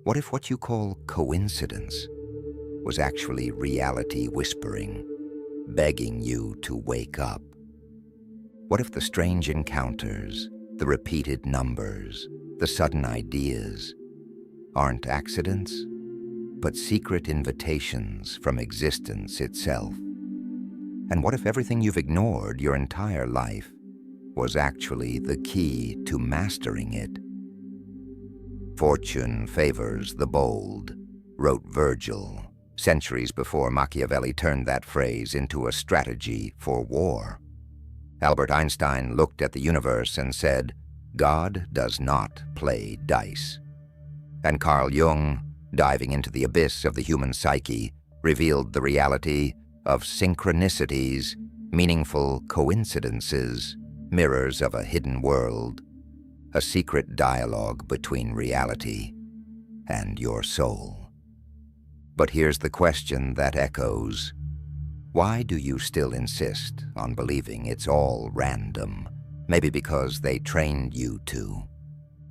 What if what you call coincidence was actually reality whispering, begging you to wake up? What if the strange encounters, the repeated numbers, the sudden ideas aren't accidents, but secret invitations from existence itself? And what if everything you've ignored your entire life was actually the key to mastering it? Fortune favors the bold, wrote Virgil, centuries before Machiavelli turned that phrase into a strategy for war. Albert Einstein looked at the universe and said, "God does not play dice." And Carl Jung, diving into the abyss of the human psyche, revealed the reality of synchronicities, meaningful coincidences, mirrors of a hidden world, a secret dialogue between reality and your soul. But here's the question that echoes. Why do you still insist on believing it's all random? Maybe because they trained you to.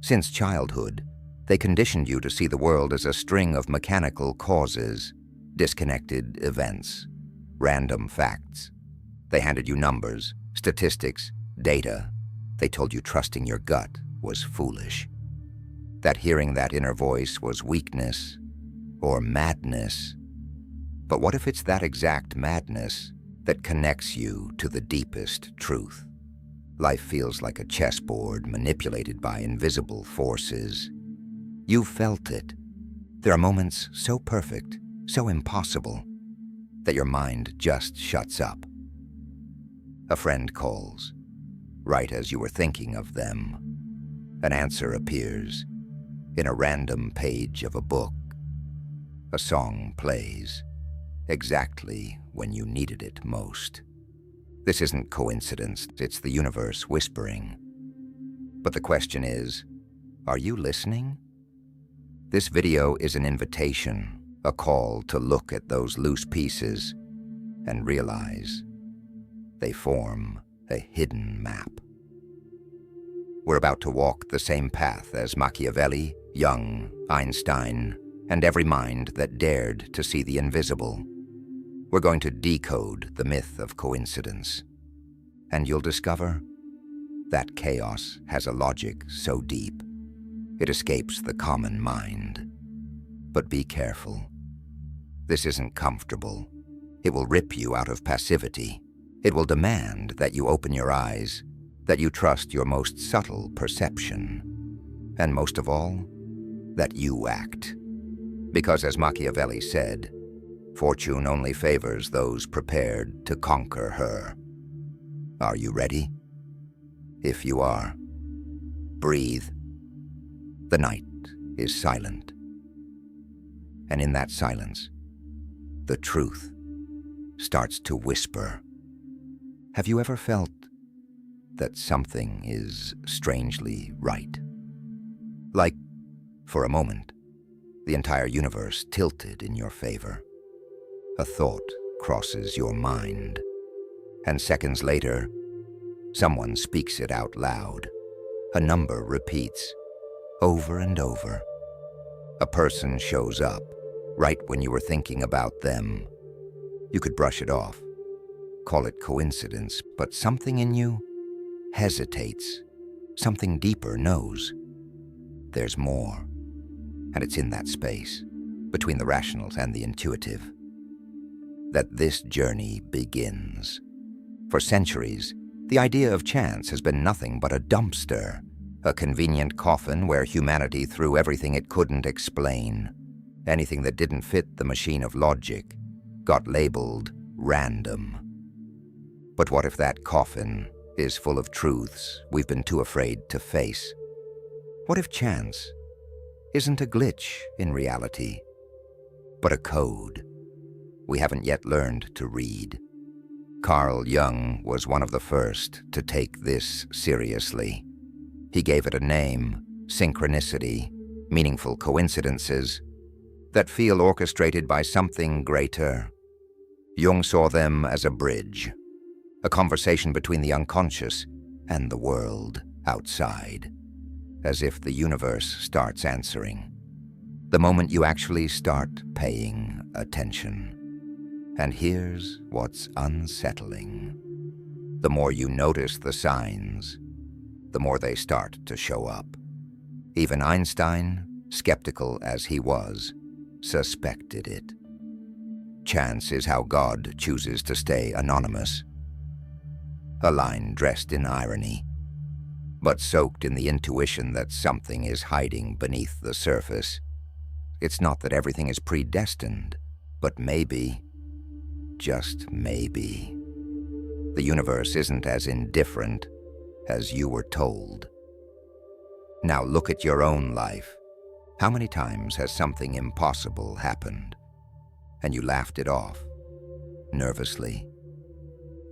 Since childhood, they conditioned you to see the world as a string of mechanical causes, disconnected events, random facts. They handed you numbers, statistics, data. They told you trusting your gut was foolish, that hearing that inner voice was weakness or madness. But what if it's that exact madness that connects you to the deepest truth? Life feels like a chessboard manipulated by invisible forces. You've felt it. There are moments so perfect, so impossible, that your mind just shuts up. A friend calls, right as you were thinking of them. An answer appears in a random page of a book. A song plays exactly when you needed it most. This isn't coincidence, it's the universe whispering. But the question is, are you listening? This video is an invitation, a call to look at those loose pieces and realize they form a hidden map. We're about to walk the same path as Machiavelli, Jung, Einstein, and every mind that dared to see the invisible. We're going to decode the myth of coincidence, and you'll discover that chaos has a logic so deep it escapes the common mind. But be careful. This isn't comfortable. It will rip you out of passivity. It will demand that you open your eyes, that you trust your most subtle perception, and most of all, that you act. Because as Machiavelli said, fortune only favors those prepared to conquer her. Are you ready? If you are, breathe. The night is silent. And in that silence, the truth starts to whisper. Have you ever felt that something is strangely right? Like, for a moment, the entire universe tilted in your favor. A thought crosses your mind, and seconds later, someone speaks it out loud. A number repeats, over and over. A person shows up, right when you were thinking about them. You could brush it off, call it coincidence, but something in you hesitates. Something deeper knows. There's more, and it's in that space, between the rational and the intuitive, that this journey begins. For centuries, the idea of chance has been nothing but a dumpster, a convenient coffin where humanity threw everything it couldn't explain. Anything that didn't fit the machine of logic got labeled random. But what if that coffin is full of truths we've been too afraid to face? What if chance isn't a glitch in reality, but a code we haven't yet learned to read? Carl Jung was one of the first to take this seriously. He gave it a name, synchronicity, meaningful coincidences that feel orchestrated by something greater. Jung saw them as a bridge, a conversation between the unconscious and the world outside, as if the universe starts answering. The moment you actually start paying attention. And here's what's unsettling. The more you notice the signs, the more they start to show up. Even Einstein, skeptical as he was, suspected it. Chance is how God chooses to stay anonymous. A line dressed in irony, but soaked in the intuition that something is hiding beneath the surface. It's not that everything is predestined, but maybe, just maybe, the universe isn't as indifferent as you were told. Now look at your own life. How many times has something impossible happened, and you laughed it off, nervously?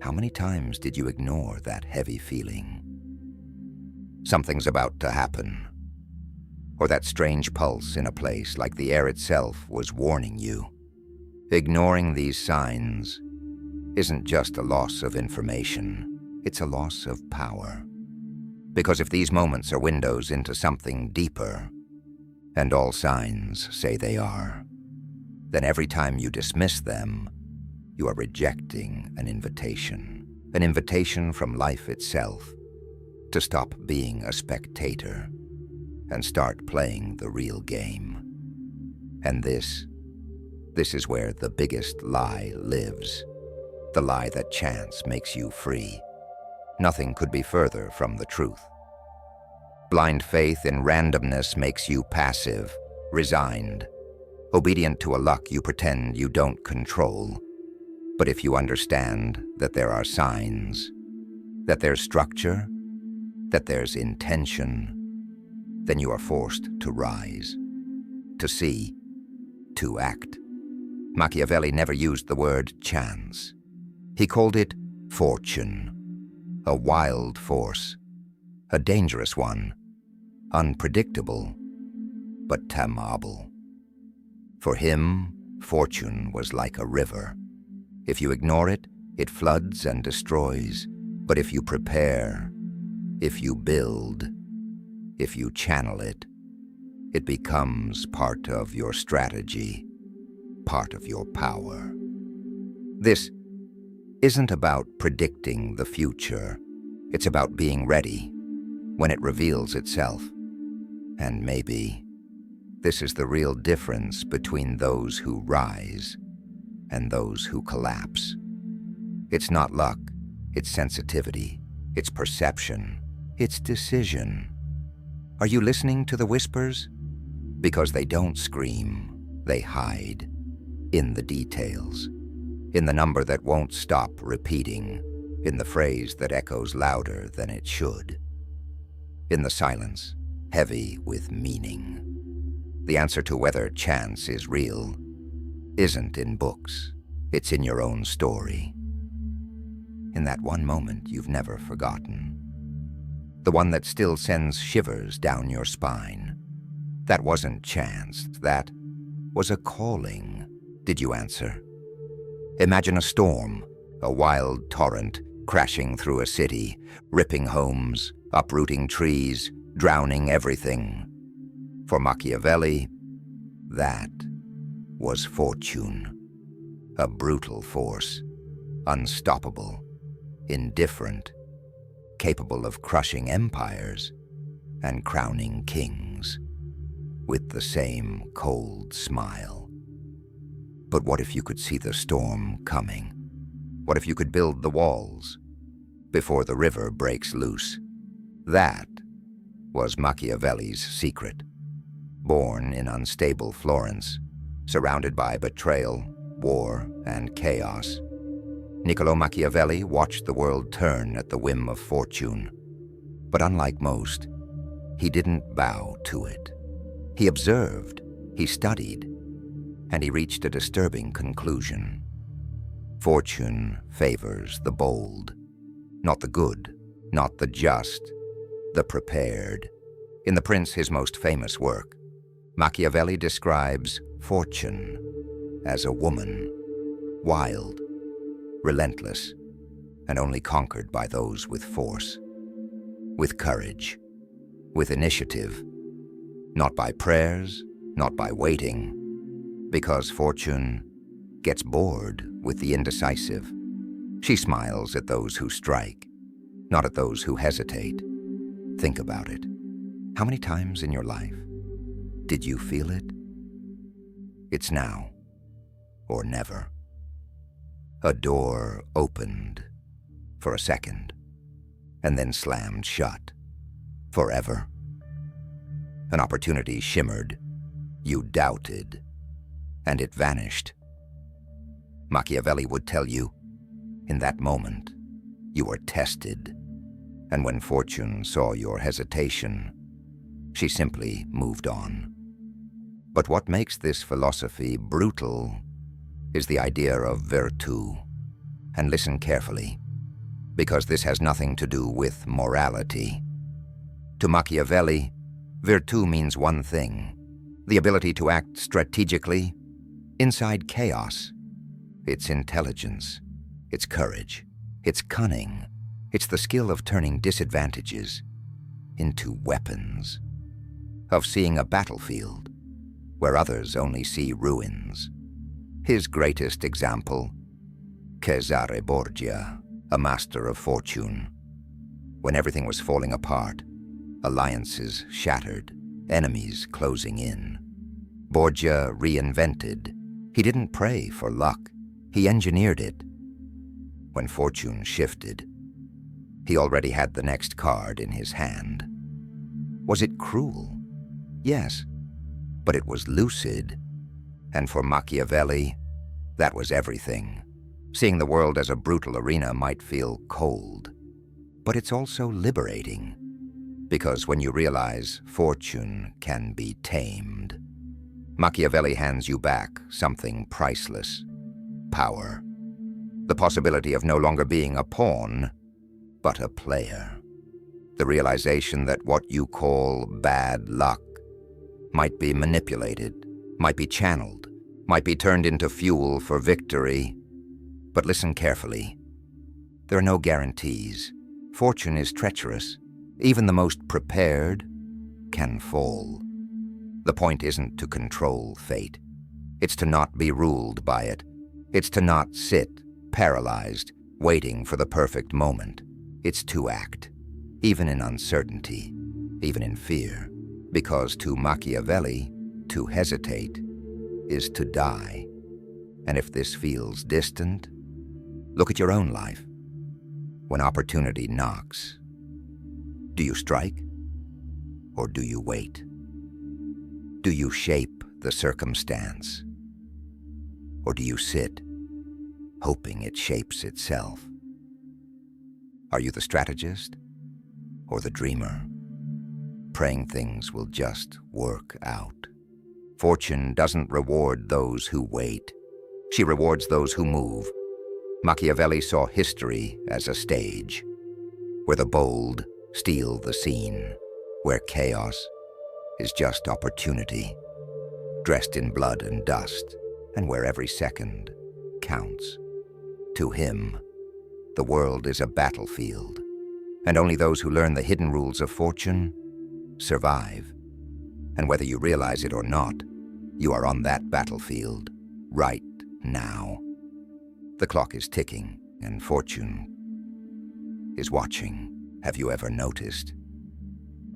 How many times did you ignore that heavy feeling? Something's about to happen, or that strange pulse in a place like the air itself was warning you. Ignoring these signs isn't just a loss of information, it's a loss of power. Because if these moments are windows into something deeper, and all signs say they are, then every time you dismiss them, you are rejecting an invitation from life itself to stop being a spectator and start playing the real game. And this is where the biggest lie lives, the lie that chance makes you free. Nothing could be further from the truth. Blind faith in randomness makes you passive, resigned, obedient to a luck you pretend you don't control. But if you understand that there are signs, that there's structure, that there's intention, then you are forced to rise, to see, to act. Machiavelli never used the word chance. He called it fortune, a wild force, a dangerous one, unpredictable, but tameable. For him, fortune was like a river. If you ignore it, it floods and destroys. But if you prepare, if you build, if you channel it, it becomes part of your strategy, part of your power. This isn't about predicting the future. It's about being ready when it reveals itself. And maybe this is the real difference between those who rise and those who collapse. It's not luck, it's sensitivity, it's perception, it's decision. Are you listening to the whispers? Because they don't scream, they hide in the details, in the number that won't stop repeating, in the phrase that echoes louder than it should, in the silence, heavy with meaning. The answer to whether chance is real isn't in books, it's in your own story. In that one moment you've never forgotten. The one that still sends shivers down your spine. That wasn't chance, that was a calling. Did you answer? Imagine a storm, a wild torrent crashing through a city, ripping homes, uprooting trees, drowning everything. For Machiavelli, that was fortune. A brutal force, unstoppable, indifferent, capable of crushing empires and crowning kings with the same cold smile. But what if you could see the storm coming? What if you could build the walls before the river breaks loose? That was Machiavelli's secret. Born in unstable Florence, surrounded by betrayal, war, and chaos, Niccolo Machiavelli watched the world turn at the whim of fortune. But unlike most, he didn't bow to it. He observed, he studied, and he reached a disturbing conclusion. Fortune favors the bold, not the good, not the just, the prepared. In The Prince, his most famous work, Machiavelli describes fortune as a woman, wild, relentless, and only conquered by those with force, with courage, with initiative, not by prayers, not by waiting, because fortune gets bored with the indecisive. She smiles at those who strike, not at those who hesitate. Think about it. How many times in your life did you feel it? It's now or never. A door opened for a second and then slammed shut forever. An opportunity shimmered. You doubted, and it vanished. Machiavelli would tell you, in that moment, you were tested, and when fortune saw your hesitation, she simply moved on. But what makes this philosophy brutal is the idea of virtù. And listen carefully, because this has nothing to do with morality. To Machiavelli, virtù means one thing: the ability to act strategically inside chaos. It's intelligence, it's courage, it's cunning, it's the skill of turning disadvantages into weapons, of seeing a battlefield where others only see ruins. His greatest example, Cesare Borgia, a master of fortune. When everything was falling apart, alliances shattered, enemies closing in, Borgia reinvented. He didn't pray for luck, he engineered it. When fortune shifted, he already had the next card in his hand. Was it cruel? Yes, but it was lucid. And for Machiavelli, that was everything. Seeing the world as a brutal arena might feel cold, but it's also liberating, because when you realize fortune can be tamed, Machiavelli hands you back something priceless: power. The possibility of no longer being a pawn, but a player. The realization that what you call bad luck might be manipulated, might be channeled, might be turned into fuel for victory. But listen carefully. There are no guarantees. Fortune is treacherous. Even the most prepared can fall. The point isn't to control fate. It's to not be ruled by it. It's to not sit, paralyzed, waiting for the perfect moment. It's to act, even in uncertainty, even in fear. Because to Machiavelli, to hesitate is to die. And if this feels distant, look at your own life. When opportunity knocks, do you strike or do you wait? Do you shape the circumstance or do you sit, hoping it shapes itself? Are you the strategist or the dreamer, praying things will just work out? Fortune doesn't reward those who wait. She rewards those who move. Machiavelli saw history as a stage, where the bold steal the scene, where chaos is just opportunity, dressed in blood and dust, and where every second counts. To him, the world is a battlefield, and only those who learn the hidden rules of fortune survive. And whether you realize it or not, you are on that battlefield right now. The clock is ticking, and fortune is watching. Have you ever noticed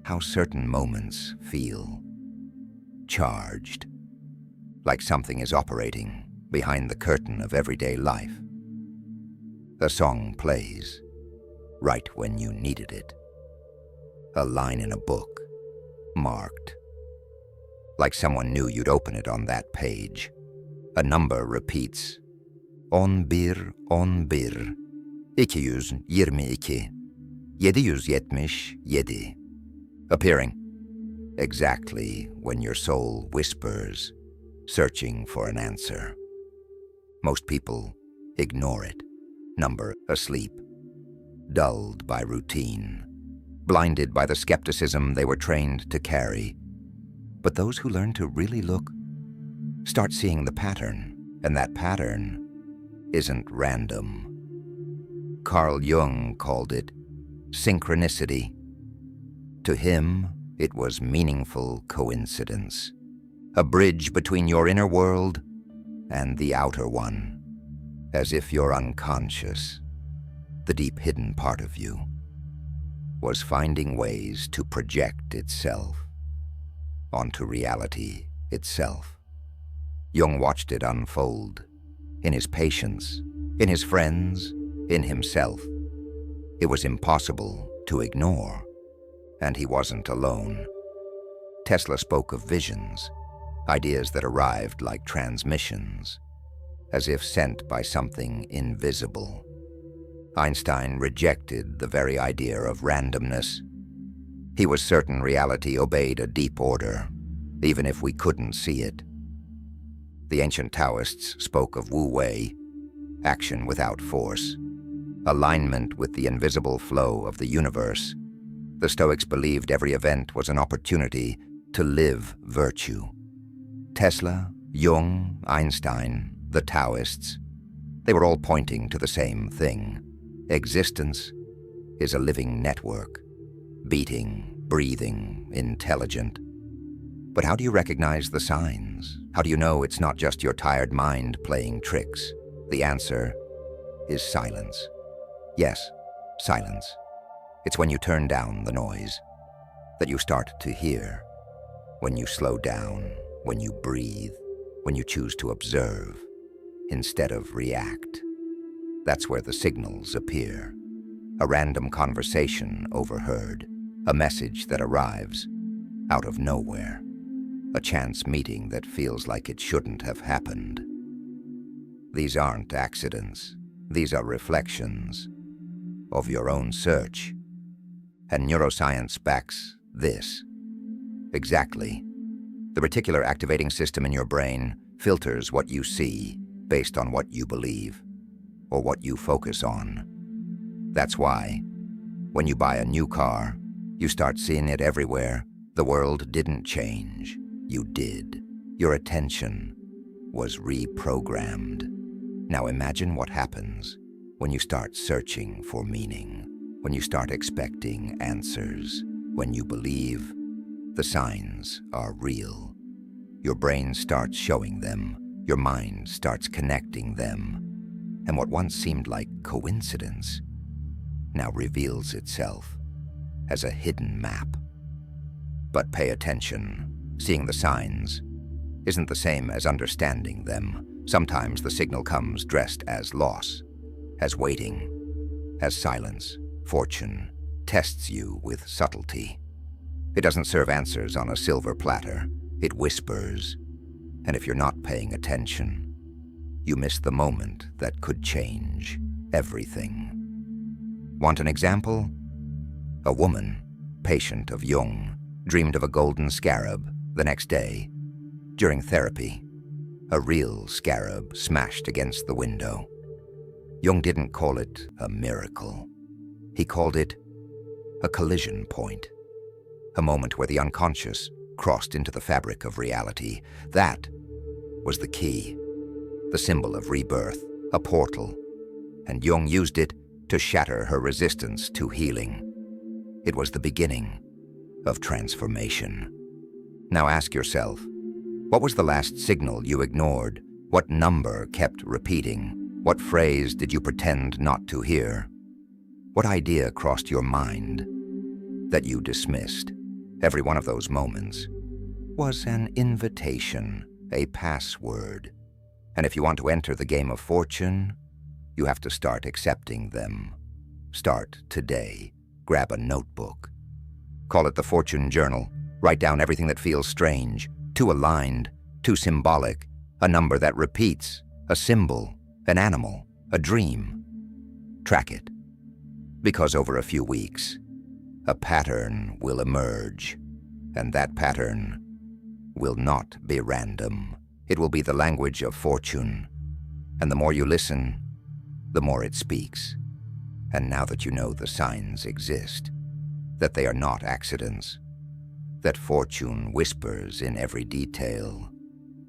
how certain moments feel charged, like something is operating behind the curtain of everyday life? A song plays right when you needed it. A line in a book marked, like someone knew you'd open it on that page. A number repeats, 11, 222, 777, appearing exactly when your soul whispers, searching for an answer. Most people ignore it, number asleep, dulled by routine, blinded by the skepticism they were trained to carry. But those who learn to really look start seeing the pattern, and that pattern isn't random. Carl Jung called it synchronicity. To him, it was meaningful coincidence, a bridge between your inner world and the outer one, as if your unconscious, the deep hidden part of you, was finding ways to project itself onto reality itself. Jung watched it unfold, in his patients, in his friends, in himself. It was impossible to ignore, and he wasn't alone. Tesla spoke of visions, ideas that arrived like transmissions, as if sent by something invisible. Einstein rejected the very idea of randomness. He was certain reality obeyed a deep order, even if we couldn't see it. The ancient Taoists spoke of wu-wei, action without force, alignment with the invisible flow of the universe. The Stoics believed every event was an opportunity to live virtue. Tesla, Jung, Einstein, the Taoists, they were all pointing to the same thing. Existence is a living network, beating, breathing, intelligent. But how do you recognize the signs? How do you know it's not just your tired mind playing tricks? The answer is silence. Yes, silence. It's when you turn down the noise that you start to hear. When you slow down, when you breathe, when you choose to observe instead of react. That's where the signals appear. A random conversation overheard, a message that arrives out of nowhere, a chance meeting that feels like it shouldn't have happened. These aren't accidents. These are reflections of your own search. And neuroscience backs this. Exactly. The reticular activating system in your brain filters what you see based on what you believe or what you focus on. That's why, when you buy a new car, you start seeing it everywhere. The world didn't change. You did. Your attention was reprogrammed. Now imagine what happens when you start searching for meaning, when you start expecting answers, when you believe the signs are real. Your brain starts showing them. Your mind starts connecting them. And what once seemed like coincidence now reveals itself as a hidden map. But pay attention. Seeing the signs isn't the same as understanding them. Sometimes the signal comes dressed as loss, as waiting, as silence. Fortune tests you with subtlety. It doesn't serve answers on a silver platter. It whispers. And if you're not paying attention, you miss the moment that could change everything. Want an example? A woman, patient of Jung, dreamed of a golden scarab the next day. During therapy, a real scarab smashed against the window. Jung didn't call it a miracle. He called it a collision point, a moment where the unconscious crossed into the fabric of reality. That was the key, the symbol of rebirth, a portal, and Jung used it to shatter her resistance to healing. It was the beginning of transformation. Now ask yourself, what was the last signal you ignored? What number kept repeating? What phrase did you pretend not to hear? What idea crossed your mind that you dismissed? Every one of those moments was an invitation, a password. And if you want to enter the game of fortune, you have to start accepting them. Start today. Grab a notebook. Call it the Fortune Journal. Write down everything that feels strange, too aligned, too symbolic, a number that repeats, a symbol, an animal, a dream. Track it. Because over a few weeks, a pattern will emerge, and that pattern will not be random. It will be the language of fortune, and the more you listen, the more it speaks. And now that you know the signs exist, that they are not accidents, that fortune whispers in every detail,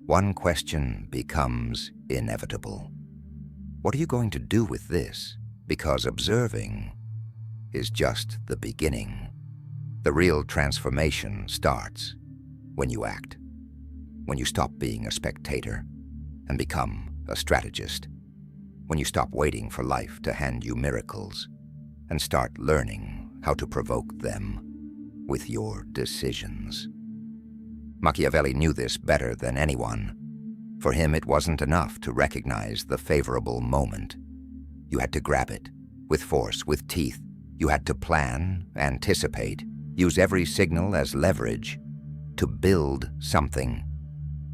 one question becomes inevitable. What are you going to do with this? Because observing is just the beginning. The real transformation starts when you act. When you stop being a spectator and become a strategist. When you stop waiting for life to hand you miracles and start learning how to provoke them with your decisions. Machiavelli knew this better than anyone. For him, it wasn't enough to recognize the favorable moment. You had to grab it, with force, with teeth. You had to plan, anticipate, use every signal as leverage to build something.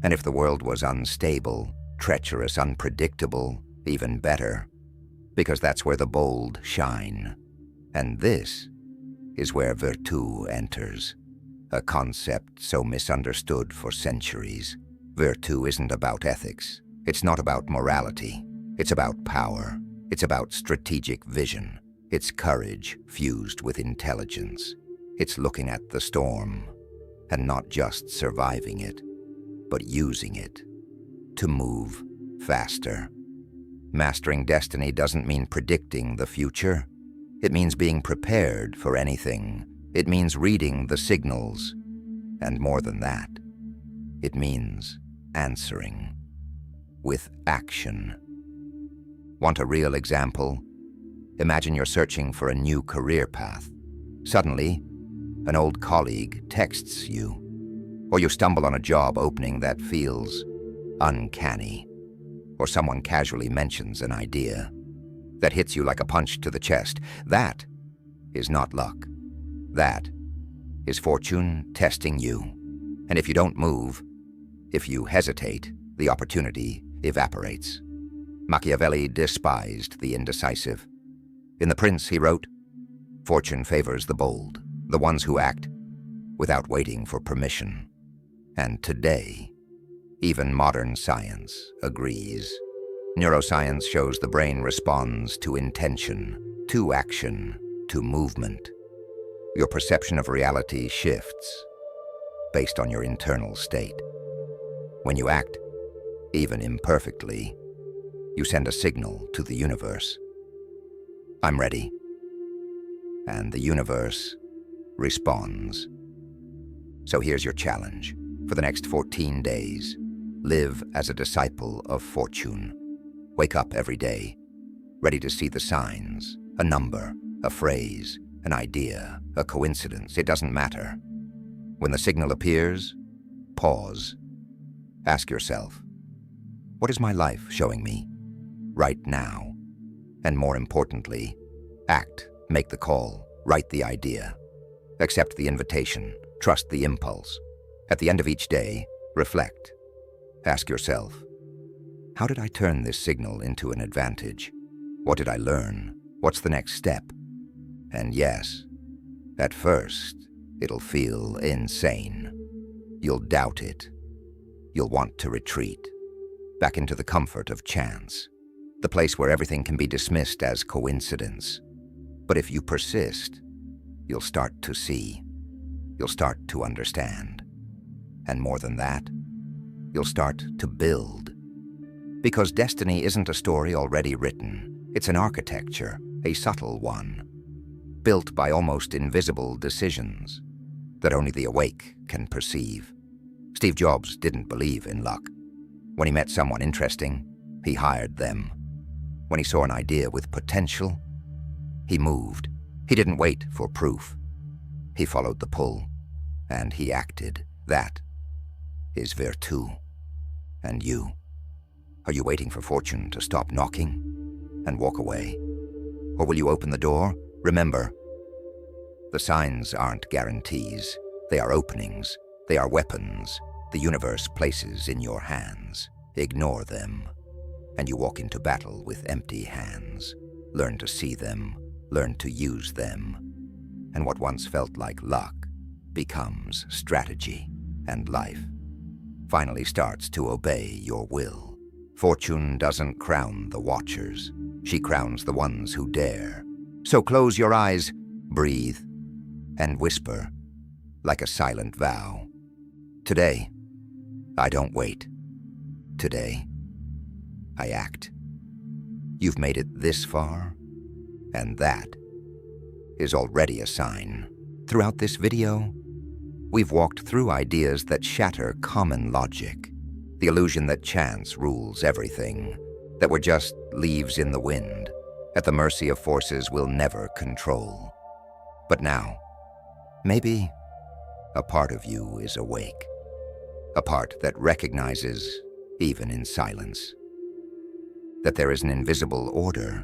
And if the world was unstable, treacherous, unpredictable, even better, because that's where the bold shine. And this is where virtu enters, a concept so misunderstood for centuries. Virtu isn't about ethics. It's not about morality. It's about power. It's about strategic vision. It's courage fused with intelligence. It's looking at the storm and not just surviving it, but using it to move faster. Mastering destiny doesn't mean predicting the future. It means being prepared for anything. It means reading the signals. And more than that, it means answering with action. Want a real example? Imagine you're searching for a new career path. Suddenly, an old colleague texts you, or you stumble on a job opening that feels uncanny, or someone casually mentions an idea that hits you like a punch to the chest. That is not luck. That is fortune testing you. And if you don't move, if you hesitate, the opportunity evaporates. Machiavelli despised the indecisive. In The Prince, he wrote, "Fortune favors the bold, the ones who act without waiting for permission." And today, even modern science agrees. Neuroscience shows the brain responds to intention, to action, to movement. Your perception of reality shifts based on your internal state. When you act, even imperfectly, you send a signal to the universe. I'm ready. And the universe responds. So here's your challenge. For the next 14 days, live as a disciple of fortune. Wake up every day, ready to see the signs, a number, a phrase, an idea, a coincidence. It doesn't matter. When the signal appears, pause. Ask yourself, what is my life showing me right now? And more importantly, act, make the call, write the idea, accept the invitation, trust the impulse. At the end of each day, reflect. Ask yourself, how did I turn this signal into an advantage? What did I learn? What's the next step? And yes, at first, it'll feel insane. You'll doubt it. You'll want to retreat, back into the comfort of chance, the place where everything can be dismissed as coincidence. But if you persist, you'll start to see. You'll start to understand. And more than that, you'll start to build. Because destiny isn't a story already written. It's an architecture, a subtle one, built by almost invisible decisions that only the awake can perceive. Steve Jobs didn't believe in luck. When he met someone interesting, he hired them. When he saw an idea with potential, he moved. He didn't wait for proof. He followed the pull, and he acted. That is virtu. And you? Are you waiting for fortune to stop knocking and walk away? Or will you open the door? Remember, the signs aren't guarantees. They are openings. They are weapons the universe places in your hands. Ignore them, and you walk into battle with empty hands. Learn to see them. Learn to use them. And what once felt like luck becomes strategy, and life finally starts to obey your will. Fortune doesn't crown the watchers. She crowns the ones who dare. So close your eyes, breathe, and whisper like a silent vow. Today, I don't wait. Today, I act. You've made it this far, and that is already a sign. Throughout this video, We've walked through ideas that shatter common logic, the illusion that chance rules everything, that we're just leaves in the wind, at the mercy of forces we'll never control. But now, maybe a part of you is awake, a part that recognizes, even in silence, that there is an invisible order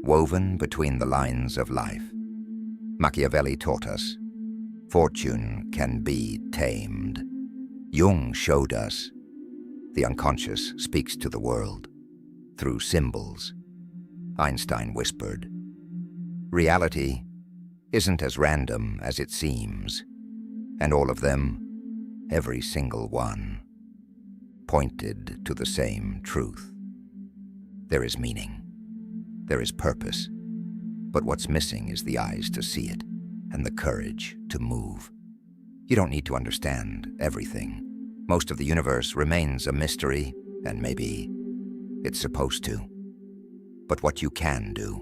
woven between the lines of life. Machiavelli taught us, fortune can be tamed. Jung showed us, the unconscious speaks to the world through symbols. Einstein whispered, reality isn't as random as it seems, and all of them, every single one, pointed to the same truth. There is meaning, there is purpose, but what's missing is the eyes to see it and the courage to move. You don't need to understand everything. Most of the universe remains a mystery, and maybe it's supposed to. But what you can do,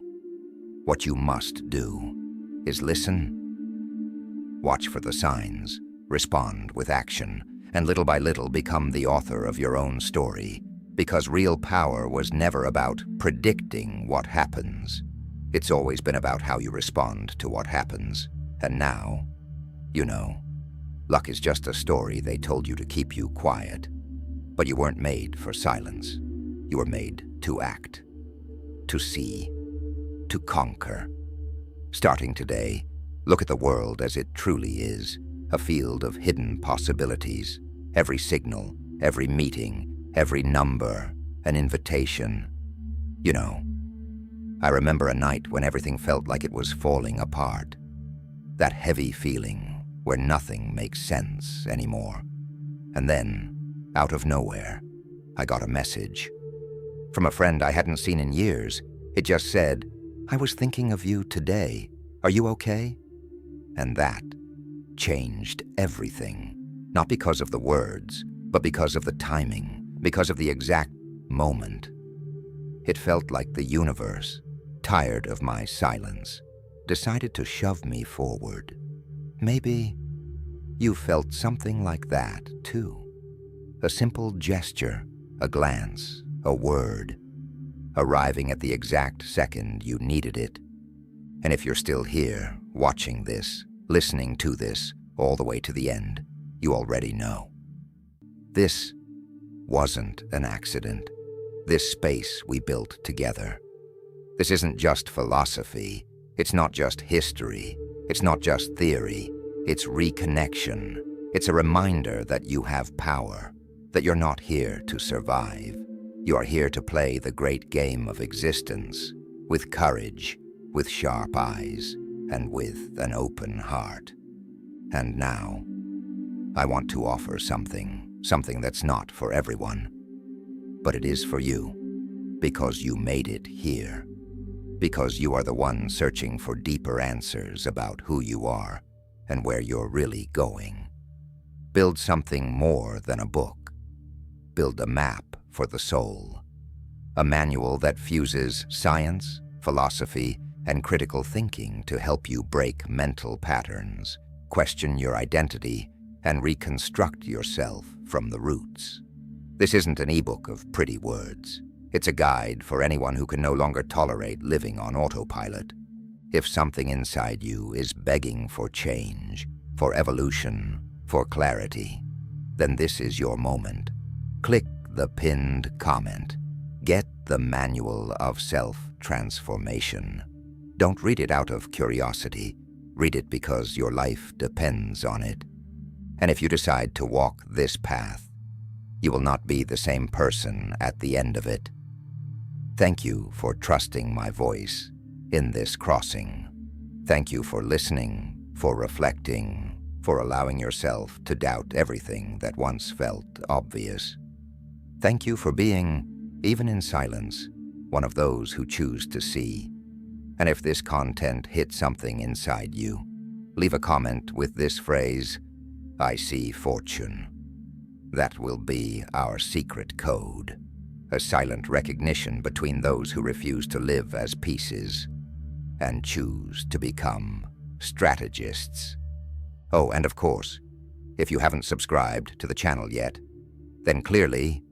what you must do, is listen, watch for the signs, respond with action, and little by little become the author of your own story, because real power was never about predicting what happens. It's always been about how you respond to what happens. And now, you know, luck is just a story they told you to keep you quiet. But you weren't made for silence. You were made to act, to see, to conquer. Starting today, look at the world as it truly is, a field of hidden possibilities. Every signal, every meeting, every number, an invitation. You know, I remember a night when everything felt like it was falling apart. That heavy feeling where nothing makes sense anymore. And then, out of nowhere, I got a message. From a friend I hadn't seen in years. It just said, I was thinking of you today. Are you okay? And that changed everything. Not because of the words, but because of the timing, because of the exact moment. It felt like the universe, tired of my silence, decided to shove me forward. Maybe you felt something like that, too. A simple gesture, a glance, a word, arriving at the exact second you needed it. And if you're still here, watching this, listening to this, all the way to the end, you already know. This wasn't an accident. This space we built together. This isn't just philosophy. It's not just history. It's not just theory. It's reconnection. It's a reminder that you have power, that you're not here to survive. You are here to play the great game of existence, with courage, with sharp eyes, and with an open heart. And now, I want to offer something that's not for everyone, but it is for you, because you made it here. Because you are the one searching for deeper answers about who you are and where you're really going. Build something more than a book. Build a map for the soul. A manual that fuses science, philosophy, and critical thinking to help you break mental patterns, question your identity, and reconstruct yourself from the roots. This isn't an ebook of pretty words. It's a guide for anyone who can no longer tolerate living on autopilot. If something inside you is begging for change, for evolution, for clarity, then this is your moment. Click the pinned comment. Get the manual of self-transformation. Don't read it out of curiosity. Read it because your life depends on it. And if you decide to walk this path, you will not be the same person at the end of it. Thank you for trusting my voice in this crossing. Thank you for listening, for reflecting, for allowing yourself to doubt everything that once felt obvious. Thank you for being, even in silence, one of those who choose to see. And if this content hit something inside you, leave a comment with this phrase, I see fortune. That will be our secret code. A silent recognition between those who refuse to live as pieces and choose to become strategists. Oh, and of course, If you haven't subscribed to the channel yet, then clearly,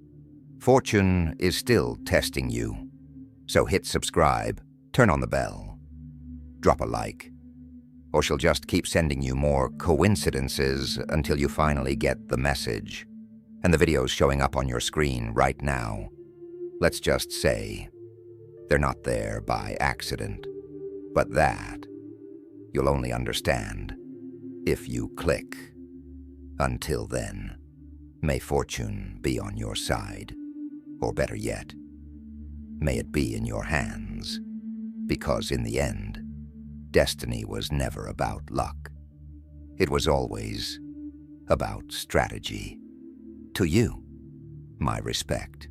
fortune is still testing you. So hit subscribe, turn on the bell, drop a like, or she'll just keep sending you more coincidences until you finally get the message. And the videos showing up on your screen right now, let's just say, they're not there by accident. But that, you'll only understand if you click. Until then, may fortune be on your side. Or better yet, may it be in your hands. Because in the end, destiny was never about luck. It was always about strategy. To you, my respect.